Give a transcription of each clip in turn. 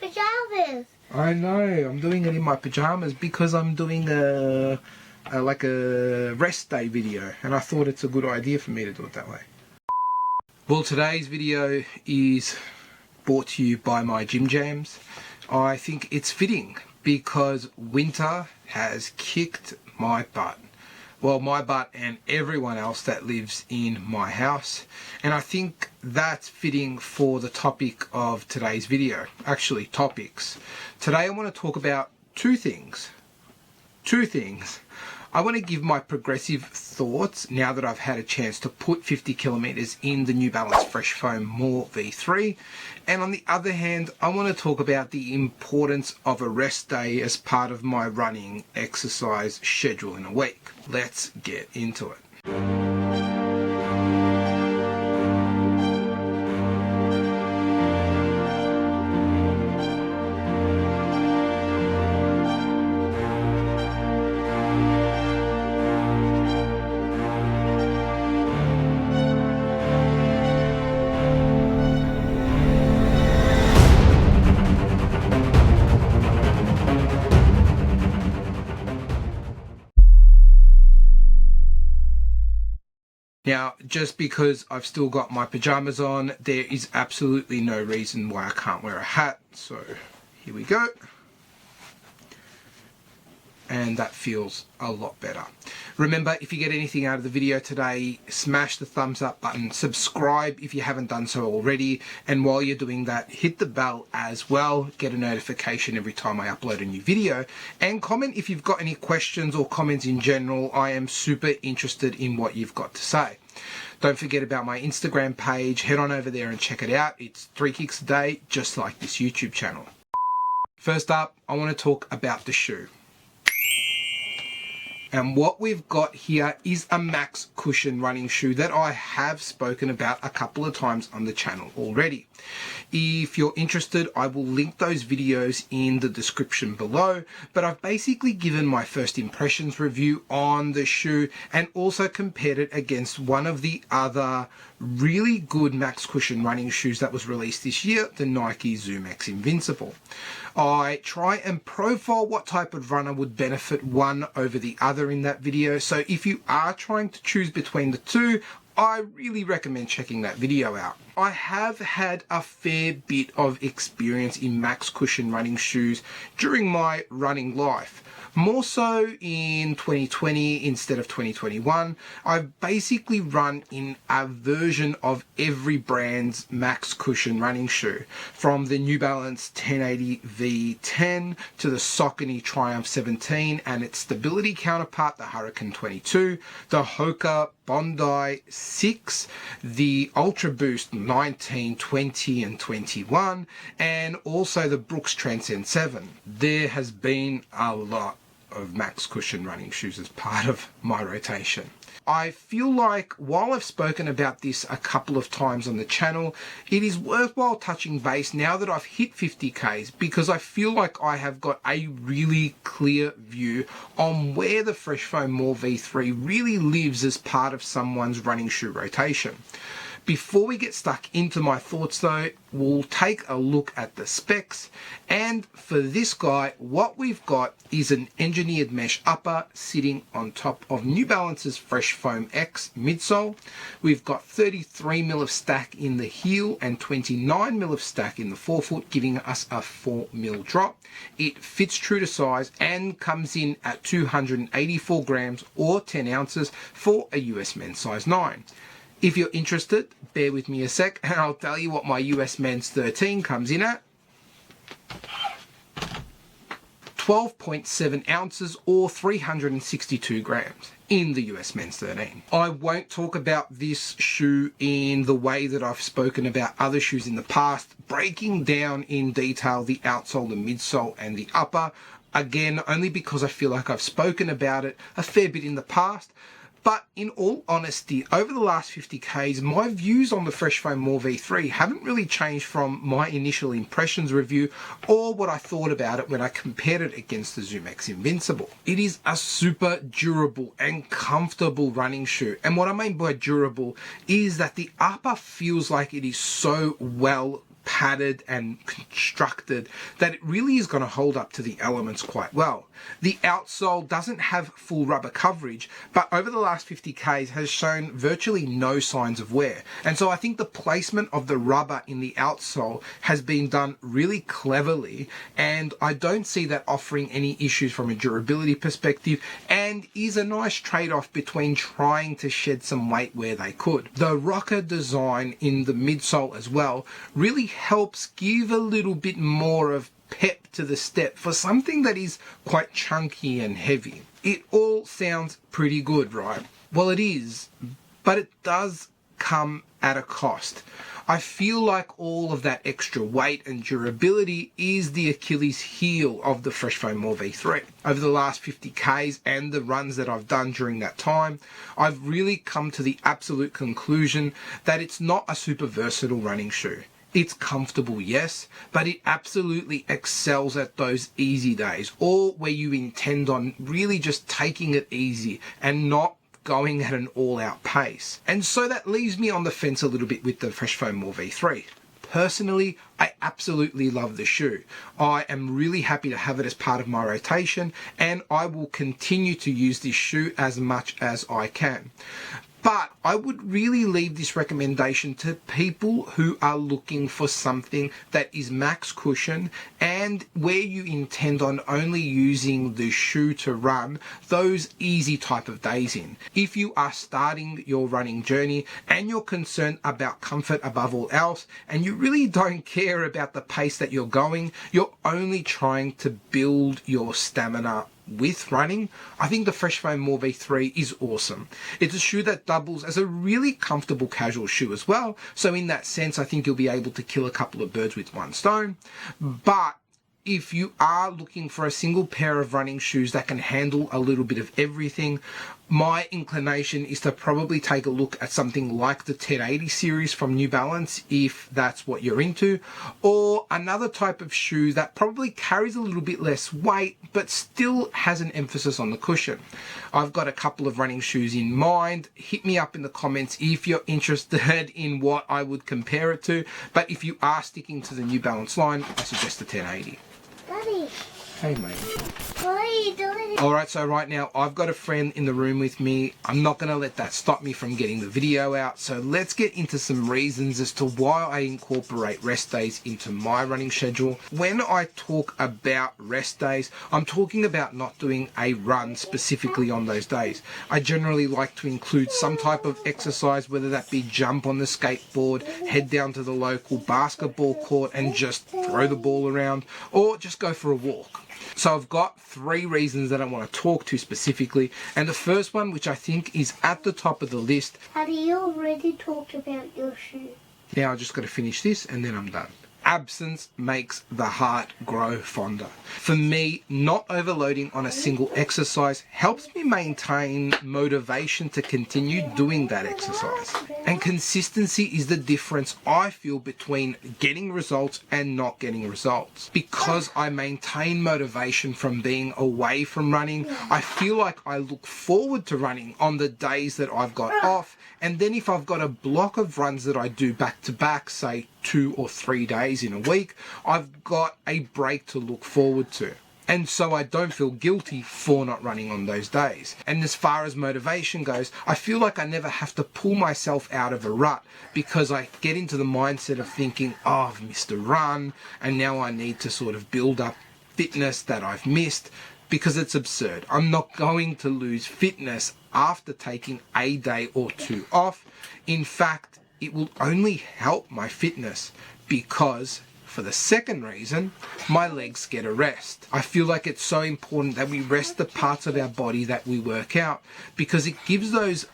pajamas. I know, I'm doing it in my pajamas because I'm doing a rest day video, and I thought it's a good idea for me to do it that way. Well, today's video is brought to you by my Gym Jams. I think it's fitting because winter has kicked my butt. Well, my butt and everyone else that lives in my house. And I think that's fitting for the topic of today's video. Actually, topics. Today I want to talk about two things. I want to give my progressive thoughts now that I've had a chance to put 50 kilometers in the New Balance Fresh Foam More V3. And on the other hand, I want to talk about the importance of a rest day as part of my running exercise schedule in a week. Let's get into it. Now, just because I've still got my pajamas on, there is absolutely no reason why I can't wear a hat. So here we go. And that feels a lot better. Remember, if you get anything out of the video today, smash the thumbs up button, subscribe if you haven't done so already, and while you're doing that, hit the bell as well, get a notification every time I upload a new video, and comment if you've got any questions or comments in general. I am super interested in what you've got to say. Don't forget about my Instagram page, head on over there and check it out. It's 3 kicks a day, just like this YouTube channel. First up, I want to talk about the shoe. And what we've got here is a Max Cushion running shoe that I have spoken about a couple of times on the channel already. If you're interested, I will link those videos in the description below, but I've basically given my first impressions review on the shoe and also compared it against one of the other really good Max Cushion running shoes that was released this year, the Nike Zoom X Invincible. I try and profile what type of runner would benefit one over the other in that video, so if you are trying to choose between the two, I really recommend checking that video out. I have had a fair bit of experience in Max Cushion running shoes during my running life. More so in 2020 instead of 2021. I've basically run in a version of every brand's Max Cushion running shoe, from the New Balance 1080 V10 to the Saucony Triumph 17 and its stability counterpart, the Hurricane 22, the Hoka Bondi 6, the Ultra Boost 19, 20 and 21, and also the Brooks Transcend 7. There has been a lot of Max Cushion running shoes as part of my rotation. I feel like while I've spoken about this a couple of times on the channel, it is worthwhile touching base now that I've hit 50Ks, because I feel like I have got a really clear view on where the Fresh Foam More V3 really lives as part of someone's running shoe rotation. Before we get stuck into my thoughts though, we'll take a look at the specs, and for this guy, what we've got is an engineered mesh upper sitting on top of New Balance's Fresh Foam X midsole. We've got 33mm of stack in the heel and 29mm of stack in the forefoot, giving us a 4mm drop. It fits true to size and comes in at 284 grams or 10 ounces for a US men's size 9. If you're interested, bear with me a sec and I'll tell you what my US men's 13 comes in at. 12.7 ounces or 362 grams in the US men's 13. I won't talk about this shoe in the way that I've spoken about other shoes in the past, breaking down in detail the outsole, the midsole and the upper. Again, only because I feel like I've spoken about it a fair bit in the past. But in all honesty, over the last 50Ks, my views on the Fresh Foam More V3 haven't really changed from my initial impressions review or what I thought about it when I compared it against the Zoom X Invincible. It is a super durable and comfortable running shoe. And what I mean by durable is that the upper feels like it is so well padded and constructed that it really is going to hold up to the elements quite well. The outsole doesn't have full rubber coverage, but over the last 50 Ks has shown virtually no signs of wear. And so I think the placement of the rubber in the outsole has been done really cleverly, and I don't see that offering any issues from a durability perspective, and is a nice trade-off between trying to shed some weight where they could. The rocker design in the midsole as well really helps give a little bit more of pep to the step for something that is quite chunky and heavy. It all sounds pretty good, right? Well, it is, but it does come at a cost. I feel like all of that extra weight and durability is the Achilles heel of the Fresh Foam More V3. Over the last 50 Ks and the runs that I've done during that time, I've really come to the absolute conclusion that it's not a super versatile running shoe. It's comfortable, yes, but it absolutely excels at those easy days, or where you intend on really just taking it easy and not going at an all-out pace. And so that leaves me on the fence a little bit with the Fresh Foam More V3. Personally, I absolutely love the shoe. I am really happy to have it as part of my rotation, and I will continue to use this shoe as much as I can. But I would really leave this recommendation to people who are looking for something that is max cushion and where you intend on only using the shoe to run those easy type of days in. If you are starting your running journey and you're concerned about comfort above all else, and you really don't care about the pace that you're going, you're only trying to build your stamina with running, I think the Fresh Foam More V3 is awesome. It's a shoe that doubles as a really comfortable casual shoe as well. So in that sense, I think you'll be able to kill a couple of birds with one stone. But if you are looking for a single pair of running shoes that can handle a little bit of everything, my inclination is to probably take a look at something like the 1080 series from New Balance, if that's what you're into, or another type of shoe that probably carries a little bit less weight, but still has an emphasis on the cushion. I've got a couple of running shoes in mind. Hit me up in the comments if you're interested in what I would compare it to, but if you are sticking to the New Balance line, I suggest the 1080. Daddy. Hey, mate. What are you doing? Alright, so right now I've got a friend in the room with me. I'm not going to let that stop me from getting the video out. So let's get into some reasons as to why I incorporate rest days into my running schedule. When I talk about rest days, I'm talking about not doing a run specifically on those days. I generally like to include some type of exercise, whether that be jump on the skateboard, head down to the local basketball court and just throw the ball around, or just go for a walk. So I've got 3 reasons that I want to talk to specifically, and the first one, which I think is at the top of the list. Daddy, you already talked about your shoe. Now I just got to finish this and then I'm done. Absence makes the heart grow fonder. For me, not overloading on a single exercise helps me maintain motivation to continue doing that exercise. And consistency is the difference I feel between getting results and not getting results. Because I maintain motivation from being away from running, I feel like I look forward to running on the days that I've got off. And then if I've got a block of runs that I do back to back, say 2 or 3 days in a week, I've got a break to look forward to. And so I don't feel guilty for not running on those days. And as far as motivation goes, I feel like I never have to pull myself out of a rut, because I get into the mindset of thinking, oh, I've missed a run and now I need to sort of build up fitness that I've missed, because it's absurd. I'm not going to lose fitness after taking a day or 2 off. In fact, it will only help my fitness, because for the second reason, my legs get a rest. I feel like it's so important that we rest the parts of our body that we work out, because it gives those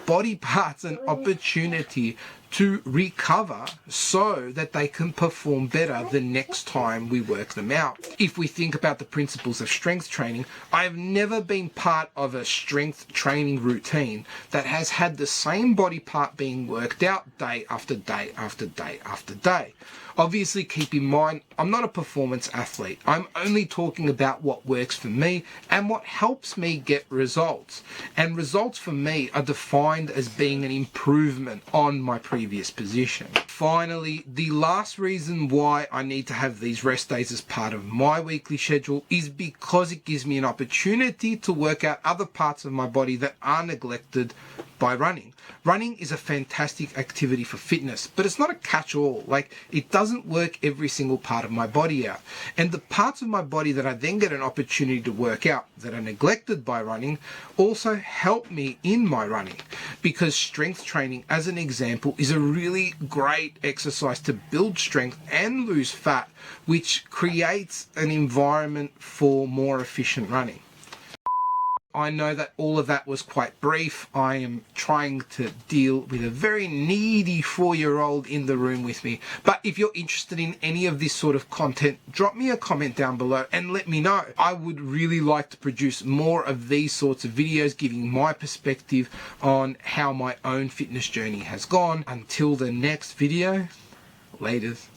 body parts an opportunity to recover so that they can perform better the next time we work them out. If we think about the principles of strength training, I've never been part of a strength training routine that has had the same body part being worked out day after day after day after day. Obviously, keep in mind, I'm not a performance athlete. I'm only talking about what works for me and what helps me get results. And results for me are defined as being an improvement on my previous previous position. Finally, the last reason why I need to have these rest days as part of my weekly schedule is because it gives me an opportunity to work out other parts of my body that are neglected by running. Running is a fantastic activity for fitness, but it's not a catch-all. Like, it doesn't work every single part of my body out. And the parts of my body that I then get an opportunity to work out that are neglected by running also help me in my running, because strength training, as an example, is a really great exercise to build strength and lose fat, which creates an environment for more efficient running. I know that all of that was quite brief. I am trying to deal with a very needy 4-year-old in the room with me. But if you're interested in any of this sort of content, drop me a comment down below and let me know. I would really like to produce more of these sorts of videos, giving my perspective on how my own fitness journey has gone. Until the next video, laters.